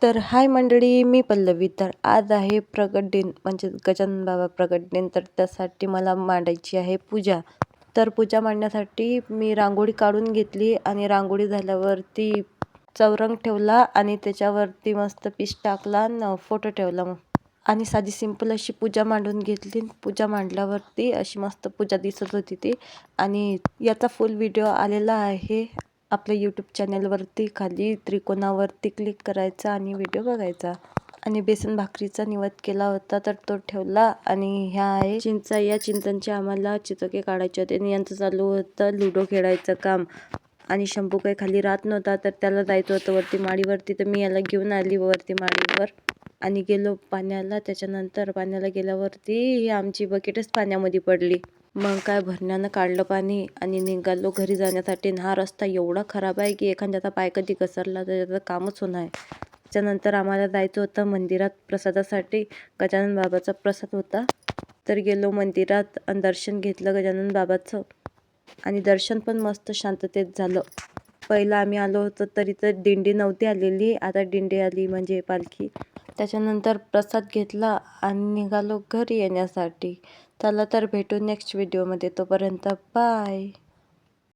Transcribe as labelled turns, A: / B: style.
A: तर हाय मंडळी, मी पल्लवी. तर आज आहे प्रगट दिन म्हणजे गजानन बाबा प्रगट दिन. तर त्यासाठी मला मांडायची आहे पूजा. तर पूजा मांडण्यासाठी मी रांगोळी काढून घेतली आणि रांगोळी झाल्यावरती चौरंग ठेवला आणि त्याच्यावरती मस्त पीस टाकला आणि फोटो ठेवला आणि साधी सिंपल अशी पूजा मांडून घेतली. पूजा मांडल्यावरती अशी मस्त पूजा दिसत होती ती. आणि याचा फुल व्हिडिओ आलेला आहे आपल्या यूट्यूब चॅनलवरती. खाली त्रिकोणावरती क्लिक करायचा आणि व्हिडिओ बघायचा. आणि बेसन भाकरीचा निवेद केला होता तर तो ठेवला. आणि ह्या आहे चिंचा. या चिंचांचे आम्हाला चिचोके काढायचे होते आणि यांचं चालू होतं लुडो खेळायचं काम. आणि शंभू काही खाली राहत नव्हता तर त्याला जायचं होतं वरती माडीवरती. तर मी याला घेऊन आली वरती माडीवर आणि गेलो पाण्याला. त्याच्यानंतर पाण्याला गेल्यावरती ही आमची बकेटच पाण्यामध्ये पडली. मग काय भरण्यानं काढलं पाणी आणि निघालो घरी जाण्यासाठी. हा रस्ता एवढा खराब आहे की एखाद्याचा पाय कधी घसरला तर त्याचं कामच होणार आहे. त्याच्यानंतर आम्हाला जायचं होतं मंदिरात प्रसादासाठी. गजानन बाबाचा प्रसाद होता तर गेलो मंदिरात आणि दर्शन घेतलं गजानन बाबाचं. आणि दर्शन पण मस्त शांततेत झालं. पहिलं आम्ही आलो होतो तरी तर दिंडी नव्हती आलेली, आता दिंडी आली म्हणजे पालखी. त्याच्यानंतर प्रसाद घेतला आणि निघालो घरी येण्यासाठी. चला तर भेटू नेक्स्ट व्हिडिओमध्ये. तोपर्यंत बाय.